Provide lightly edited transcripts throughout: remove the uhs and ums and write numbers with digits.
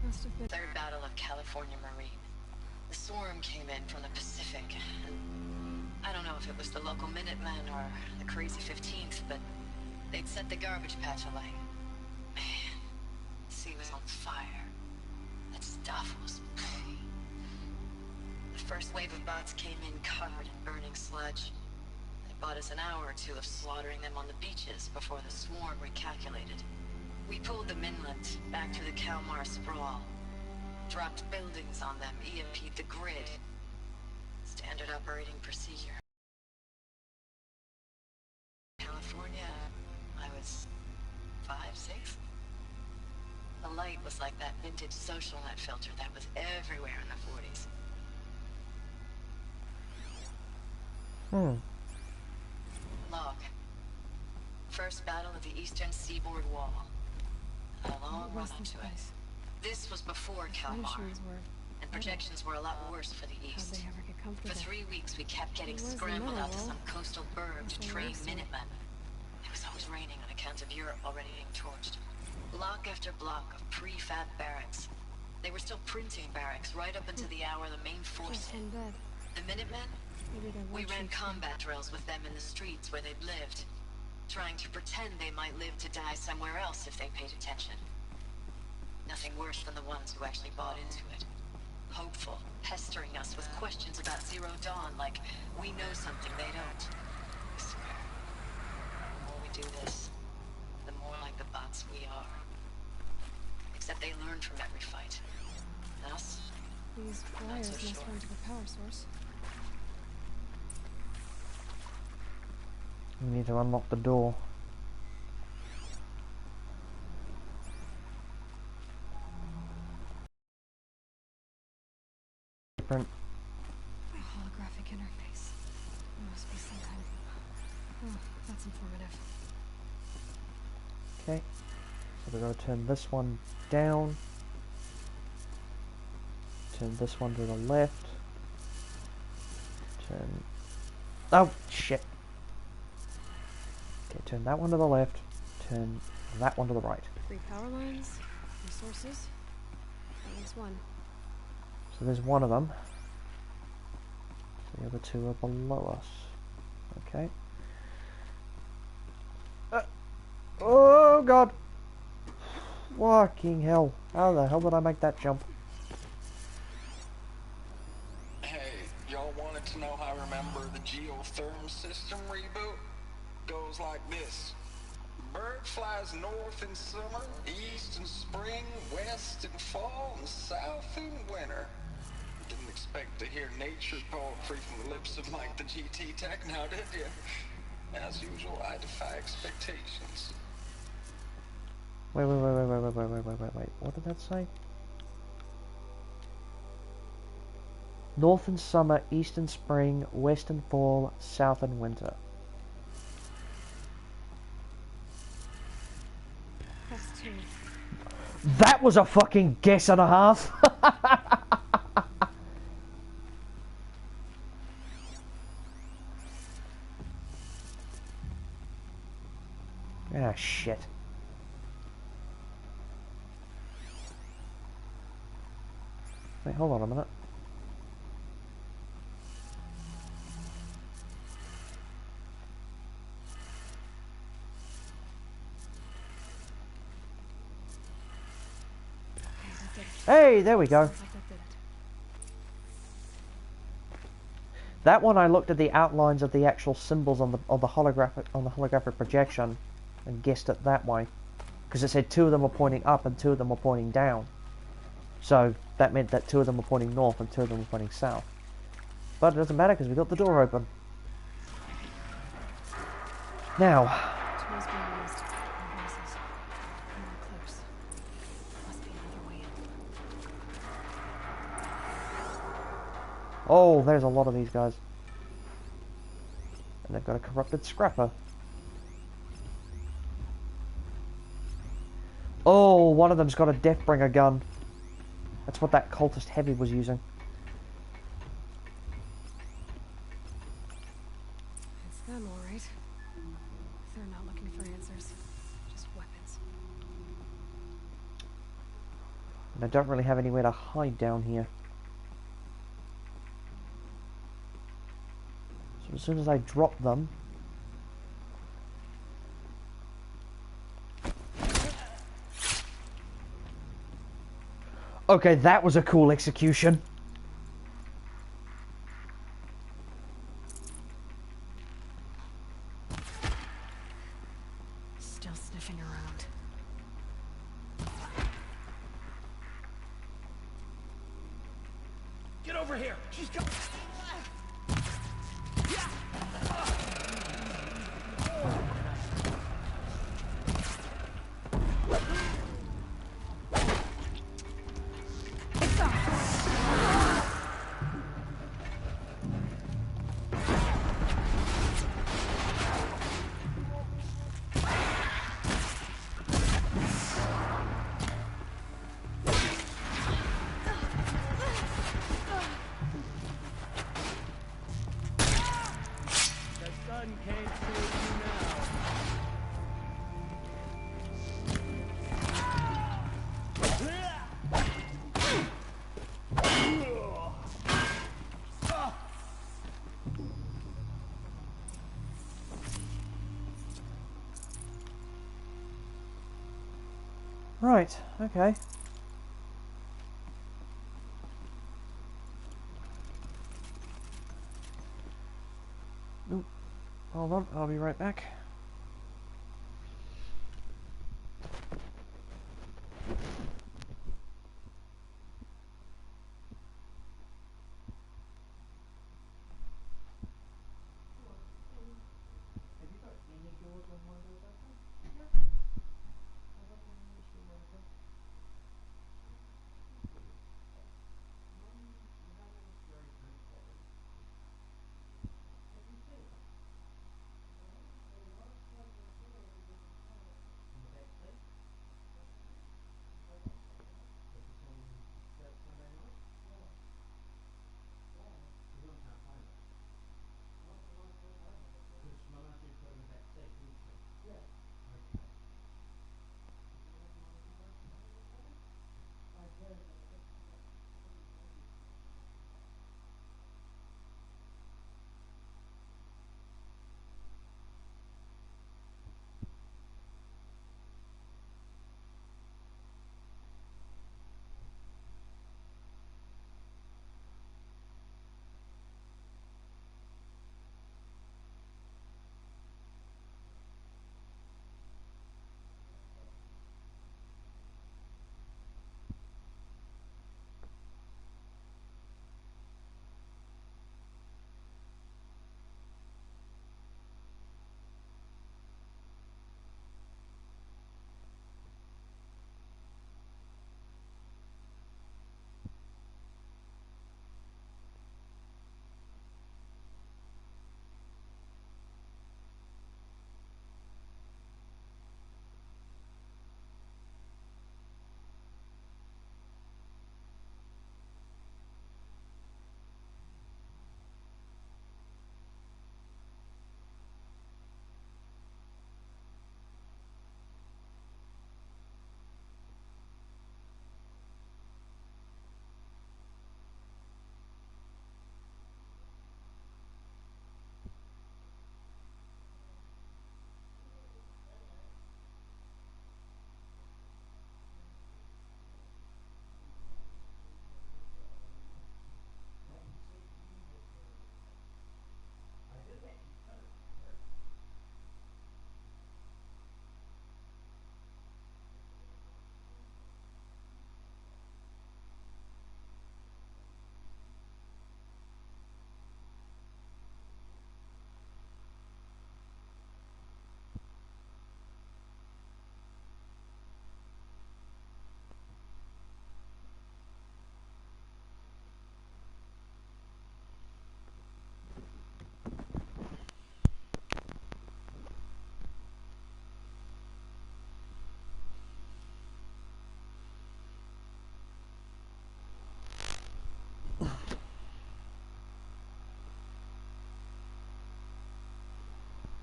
Must have been Third Battle of California Marine. The swarm came in from the Pacific, and I don't know if it was the local Minutemen or the crazy 15th, but they'd set the garbage patch alight. Man, the sea was on fire. That stuff was... The first wave of bots came in covered in burning sludge. They bought us an hour or two of slaughtering them on the beaches before the swarm recalculated. We pulled them inland, back through the Kalmar sprawl. Dropped buildings on them, EMP'd the grid. Standard operating procedure. California, I was 5, 6. The light was like that vintage social net filter that was everywhere in the 40s. Log. First battle of the eastern seaboard wall. A long run up to it. This was before Kalmar, and projections were a lot worse for the east. For 3 weeks we kept getting scrambled out to some coastal burg to train Minutemen. It was always raining on account of Europe already being torched. Block after block of prefab barracks. They were still printing barracks right up until the hour the main force hit. The Minutemen? We ran combat drills with them in the streets where they'd lived, trying to pretend they might live to die somewhere else if they paid attention. Nothing worse than the ones who actually bought into it. Hopeful, pestering us with questions about Zero Dawn like we know something they don't. I swear, the more we do this, the more like the bots we are. Except they learn from every fight. Us? these wires must run to the power source. We need to unlock the door. Different. A holographic interface. There must be some kind of... Oh, that's informative. Okay. So we're going to turn this one down. Turn this one to the left. Turn... Oh, shit. Okay, turn that one to the left. Turn that one to the right. 3 power lines, resources. That one's one. So there's one of them. The other two are below us. Okay. Oh god! Fucking hell. How the hell did I make that jump? Hey, y'all wanted to know how I remember the geotherm system reboot? Goes like this. Bird flies north in summer, east in spring, west in fall, and south in winter. Didn't expect to hear nature poetry from the lips of Mike the GT Tech now, did you? As usual, I defy expectations. Wait. What did that say? North in summer, east in spring, west in fall, south in winter. That's 2. That was a fucking guess and a half. Ah, shit. Wait, hold on a minute. Hey, there we go. That one I looked at the outlines of the actual symbols on the holographic projection and guessed it that way, because it said 2 of them were pointing up and 2 of them were pointing down. So that meant that 2 of them were pointing north and 2 of them were pointing south. But it doesn't matter because we got the door open. Now. Tools being used. Devices. More close. Must be another way in. Oh, there's a lot of these guys. And they've got a corrupted scrapper. Oh, one of them's got a Deathbringer gun. That's what that cultist heavy was using. It's them, all right. They're not looking for answers. Just weapons. And I don't really have anywhere to hide down here. So as soon as I drop them... Okay, that was a cool execution. Still sniffing around. Get over here! She's coming! Right, okay. Oop. Hold on, I'll be right back.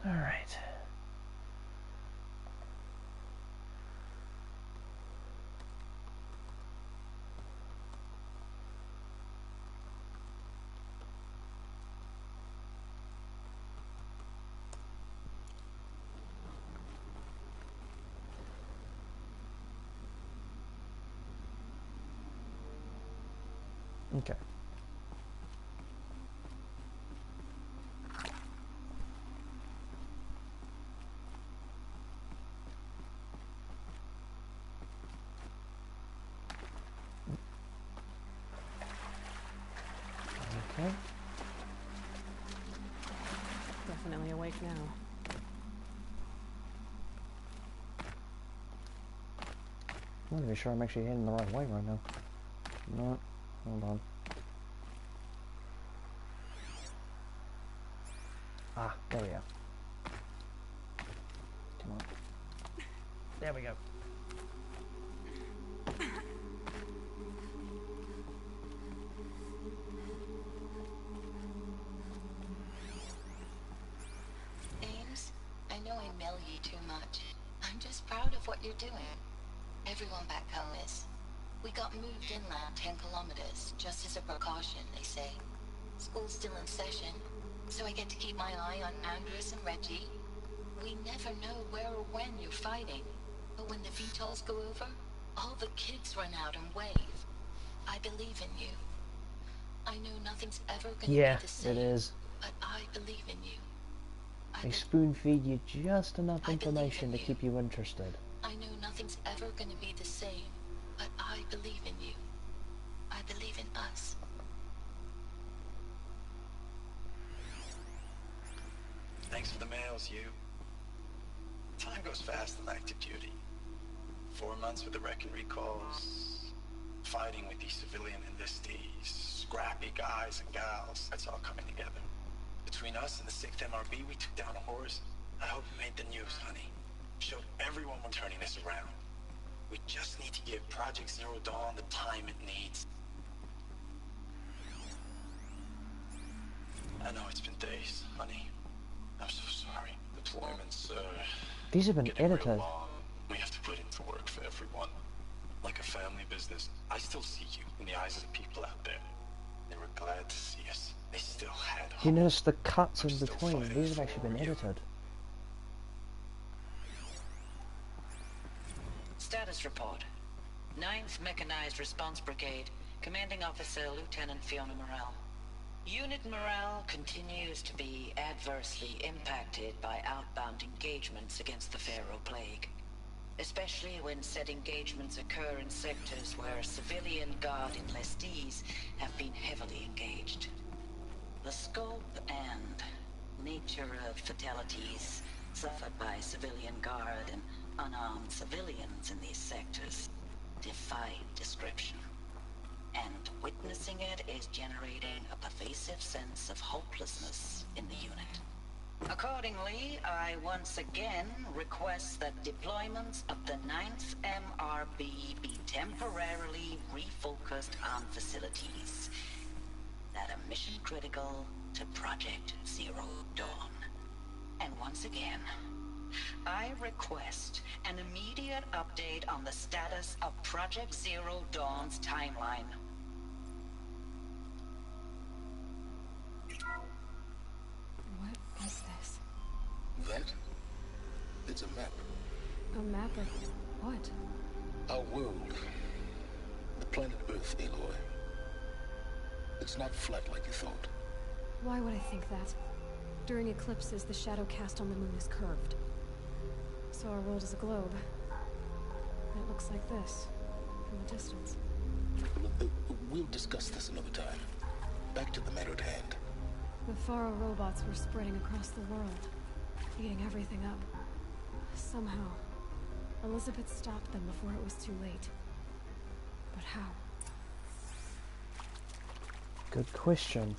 Alright. Okay. Okay. Definitely awake now. I'm not even sure I'm actually heading the right way right now. No, hold on. Ah, there we go. Come on. There we go. Ames, I know I mail you too much. I'm just proud of what you're doing. Everyone back home is. We got moved inland 10 kilometers, just as a precaution, they say. School's still in session, so I get to keep my eye on Andres and Reggie. We never know where or when you're fighting, but when the VTOLs go over, all the kids run out and wave. I believe in you. I know nothing's ever gonna be the same. It is. But I believe in you. They spoon feed you just enough information to keep you interested. I know nothing's ever gonna be the same, but I believe in you. I believe in us. Thanks for the mails, you. Time goes fast in active duty. 4 months with the wreck and recalls, fighting with these civilian enlistees, scrappy guys and gals. That's all coming together. Between us and the 6th MRB, we took down a horse. I hope it made the news, honey. Showed everyone we're turning this around. We just need to give Project Zero Dawn the time it needs. I know it's been days, honey. I'm so sorry. Deployments, These have been getting real edited. long. We have to put in for work for everyone. Like a family business. I still see you in the eyes of the people out there. They were glad to see us. They still had hope. You notice the cuts I'm in still between. fighting These have actually been for you. edited. Status report. 9th Mechanized Response Brigade, Commanding Officer Lieutenant Fiona Morrell. Unit morale continues to be adversely impacted by outbound engagements against the Pharaoh Plague, especially when said engagements occur in sectors where civilian guard enlistees have been heavily engaged. The scope and nature of fatalities suffered by civilian guard and unarmed civilians in these sectors defy description. And witnessing it is generating a pervasive sense of hopelessness in the unit. Accordingly, I once again request that deployments of the 9th MRB be temporarily refocused on facilities that are mission critical to Project Zero Dawn. And once again, I request an immediate update on the status of Project Zero Dawn's timeline. What is this? That? It's a map. A map of what? Our world. The planet Earth, Aloy. It's not flat like you thought. Why would I think that? During eclipses, the shadow cast on the moon is curved. So our world is a globe. And it looks like this, from a distance. We'll discuss this another time. Back to the matter at hand. The Faro robots were spreading across the world, eating everything up. Somehow, Elizabeth stopped them before it was too late. But how? Good question.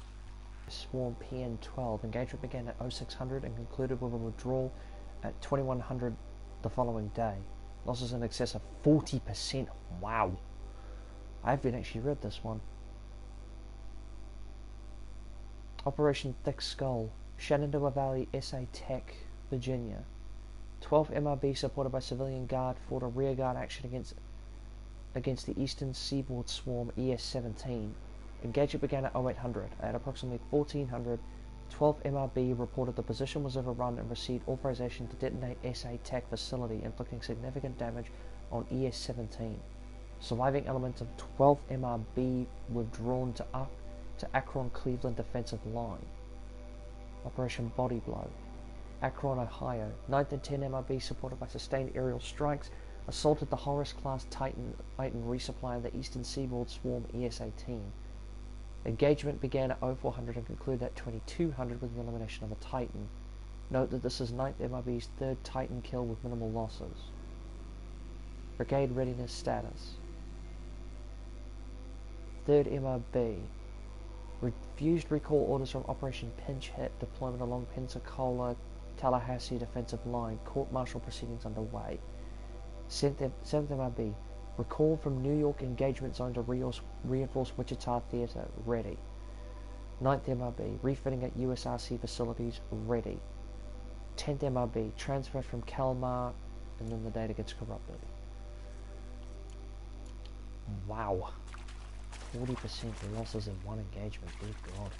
Swarm PN12. Engagement began at 0600 and concluded with a withdrawal at 2100 the following day. Losses in excess of 40%. Wow. I haven't actually read this one. Operation Thick Skull. Shenandoah Valley, SA Tech, Virginia. 12 MRB supported by civilian guard fought a rearguard action against the Eastern Seaboard Swarm ES-17. Engagement began at 0800. At approximately 1400, 12 MRB reported the position was overrun and received authorization to detonate SA Tech facility, inflicting significant damage on ES-17. Surviving elements of 12th MRB withdrawn to Akron Cleveland defensive line. Operation Body Blow. Akron, Ohio. 9th and 10 MRB, supported by sustained aerial strikes, assaulted the Horus-class Titan resupply of the Eastern Seaboard Swarm ES-18. Engagement began at 0400 and concluded at 2200 with the elimination of a Titan. Note that this is 9th MRB's third Titan kill with minimal losses. Brigade readiness status. 3rd MRB. Refused recall orders from Operation Pinch Hit, deployment along Pensacola, Tallahassee defensive line, court-martial proceedings underway. 7th MRB. Recalled from New York engagement zone to reinforce Wichita Theater, ready. 9th MRB. Refitting at USRC facilities, ready. 10th MRB. Transferred from Kalmar, and then the data gets corrupted. Wow. 40% losses in one engagement, good God.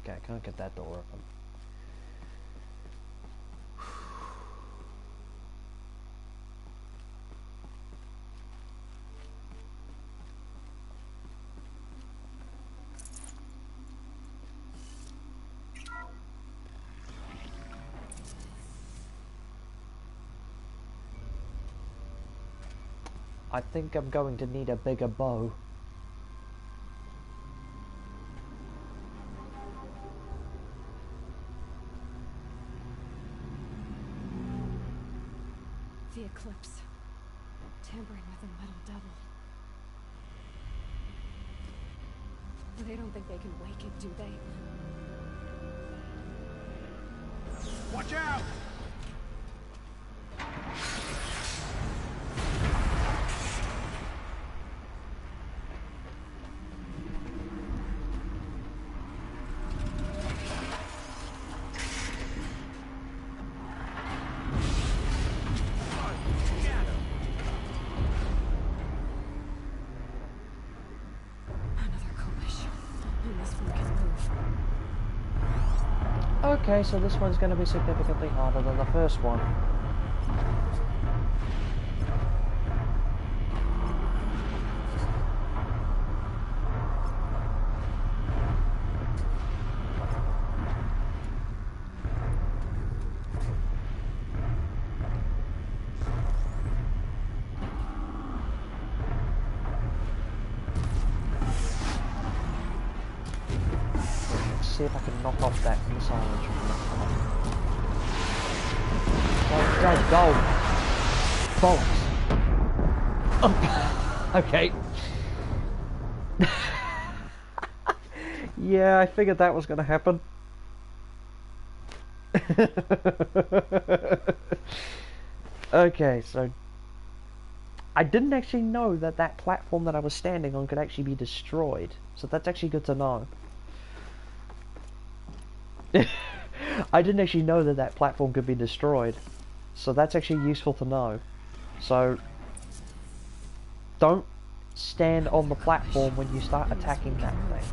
Okay, I can't get that door open. I think I'm going to need a bigger bow. The eclipse. Tampering with the metal devil. They don't think they can wake it, do they? Watch out! Okay, so this one's going to be significantly harder than the first one. See if I can knock off that missile launcher from that side. Go! Bolts! Oh, okay. Yeah, I figured that was going to happen. Okay, so I didn't actually know that that platform that I was standing on could actually be destroyed. So that's actually good to know. I didn't actually know that that platform could be destroyed, so that's actually useful to know. So don't stand on the platform when you start attacking that thing.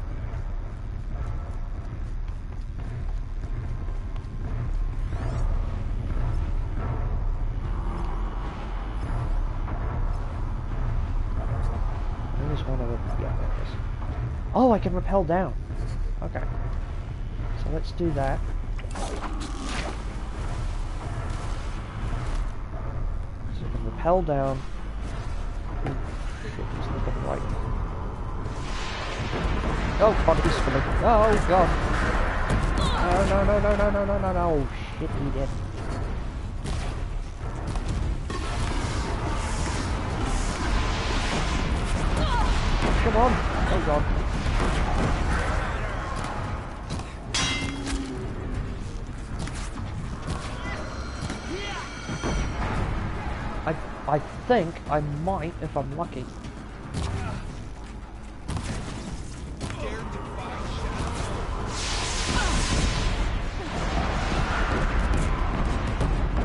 There's one of them. Yeah, there it is. Oh, I can rappel down. Okay. So let's do that. So we can rappel down. Shit, he's looking right. Oh, God, he's for me. Oh, God. No. Oh, shit, he did. Come on. Oh, God. I think I might, if I'm lucky.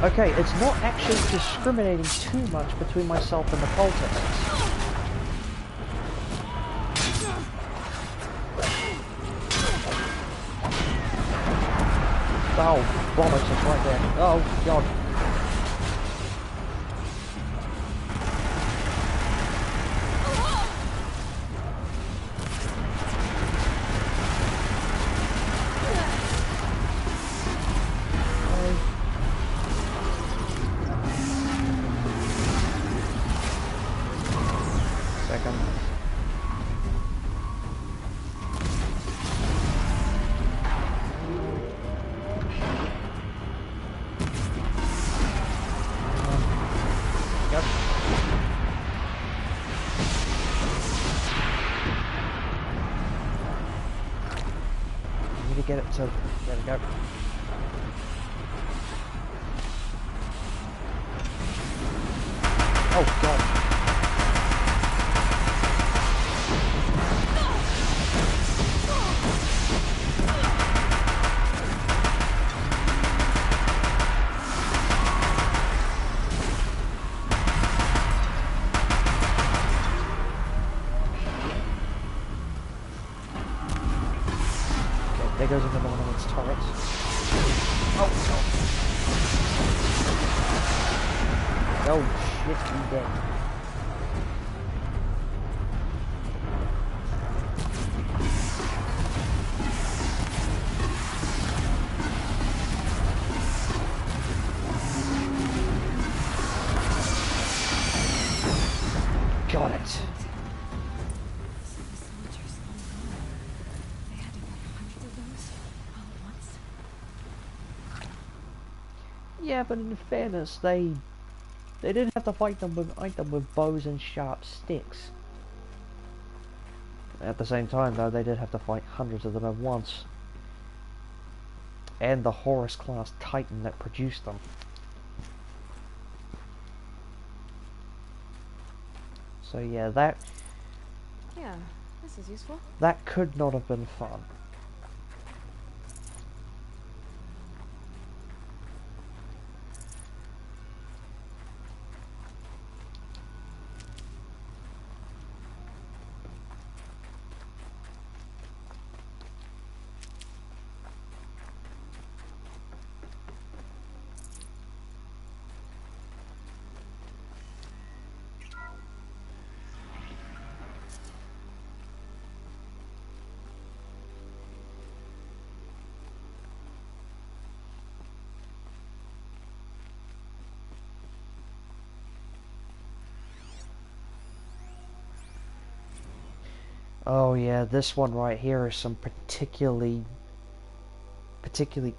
Okay, it's not actually discriminating too much between myself and the cultists. Oh, bollocks, it's right there. Oh, God. Get it to, there we go. Oh God. There goes another one of its turrets. Oh, no. Oh, shit, he's dead. Got it. Yeah, but in fairness, they didn't have to fight them with bows and sharp sticks. At the same time, though, they did have to fight hundreds of them at once. And the Horus-class Titan that produced them. So yeah, Yeah, this is useful. That could not have been fun. Oh yeah, this one right here is some particularly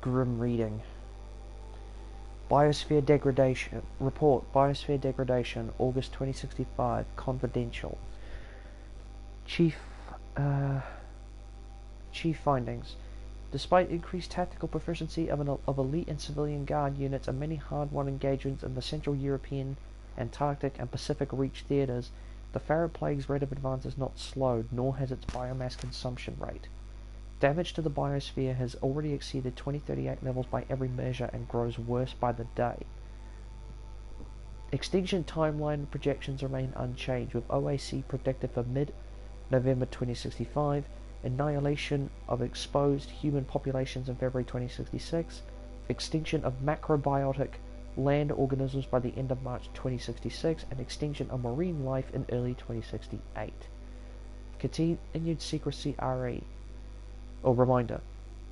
grim reading. Biosphere degradation report. Biosphere degradation, August 2065. Confidential. Chief findings. Despite increased tactical proficiency of elite and civilian guard units and many hard-won engagements in the Central European, Antarctic, and Pacific Reach theaters, the Farad Plague's rate of advance is not slowed, nor has its biomass consumption rate. Damage to the biosphere has already exceeded 2038 levels by every measure and grows worse by the day. Extinction timeline projections remain unchanged, with OAC predicted for mid-November 2065, annihilation of exposed human populations in February 2066, extinction of macrobiotic land organisms by the end of March 2066, and extinction of marine life in early 2068. Continued secrecy RE. Or reminder,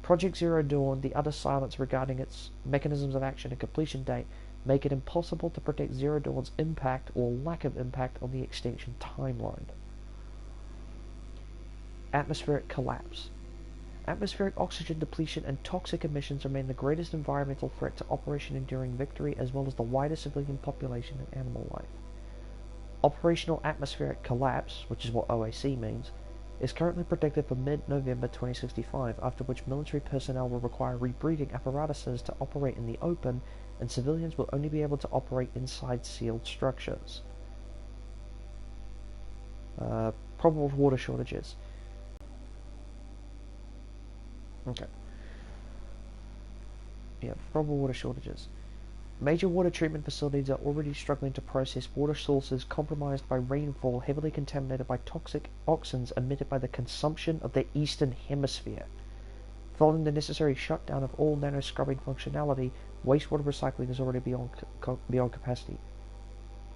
Project Zero Dawn, the utter silence regarding its mechanisms of action and completion date make it impossible to predict Zero Dawn's impact or lack of impact on the extinction timeline. Atmospheric collapse. Atmospheric oxygen depletion and toxic emissions remain the greatest environmental threat to Operation Enduring Victory, as well as the wider civilian population and animal life. Operational atmospheric collapse, which is what OAC means, is currently predicted for mid-November 2065, after which military personnel will require rebreathing apparatuses to operate in the open, and civilians will only be able to operate inside sealed structures. Probable water shortages. Okay. Yeah, probable water shortages. Major water treatment facilities are already struggling to process water sources compromised by rainfall heavily contaminated by toxic oxins emitted by the consumption of the Eastern Hemisphere. Following the necessary shutdown of all nano-scrubbing functionality, wastewater recycling is already beyond capacity.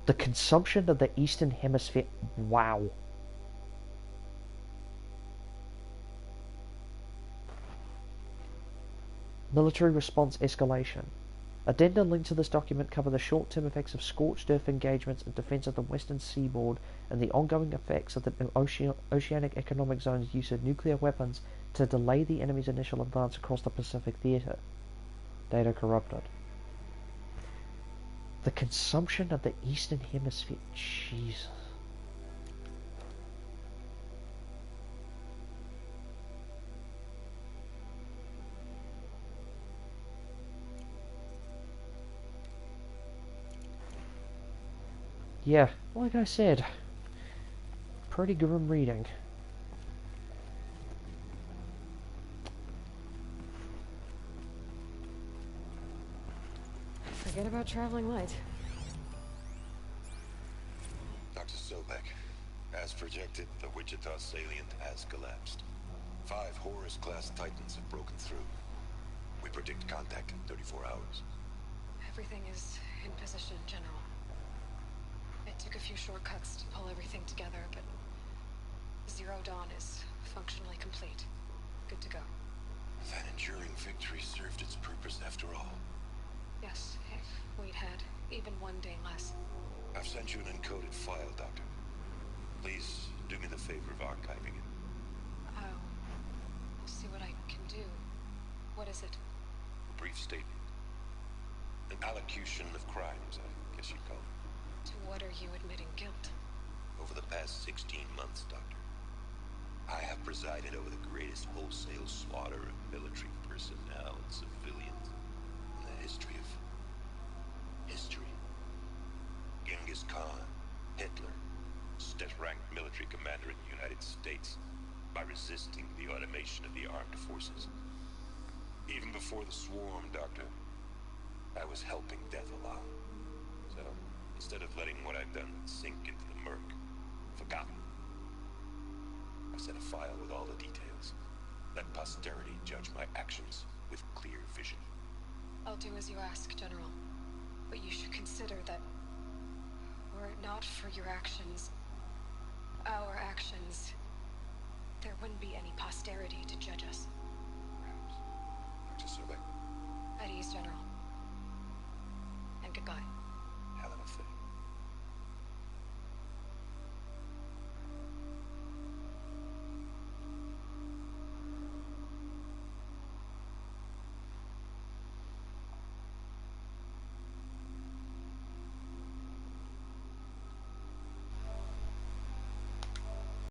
The consumption of the Eastern Hemisphere... Wow. Military response escalation. Addenda linked to this document cover the short-term effects of scorched earth engagements in defense of the western seaboard and the ongoing effects of the oceanic economic zone's use of nuclear weapons to delay the enemy's initial advance across the Pacific theater. Data corrupted. The consumption of the Eastern Hemisphere... Jesus. Yeah, like I said, pretty grim reading. Forget about traveling light. Dr. Sobek, as projected, the Wichita salient has collapsed. 5 Horus-class Titans have broken through. We predict contact in 34 hours. Everything is in position, General. It took a few shortcuts to pull everything together, but Zero Dawn is functionally complete. Good to go. That enduring victory served its purpose after all. Yes, if we'd had even one day less. I've sent you an encoded file, Doctor. Please do me the favor of archiving it. I'll see what I can do. What is it? A brief statement. An allocution of crimes, I guess you'd call it. To what are you admitting guilt? Over the past 16 months, Doctor, I have presided over the greatest wholesale slaughter of military personnel and civilians in the history of history. Genghis Khan, Hitler, state-ranked military commander in the United States by resisting the automation of the armed forces. Even before the swarm, Doctor, I was helping death along. So, instead of letting what I've done sink into the murk, forgotten, I set a file with all the details. Let posterity judge my actions with clear vision. I'll do as you ask, General. But you should consider that were it not for your actions, our actions, there wouldn't be any posterity to judge us. Dr. Sobek. At ease, General. And goodbye.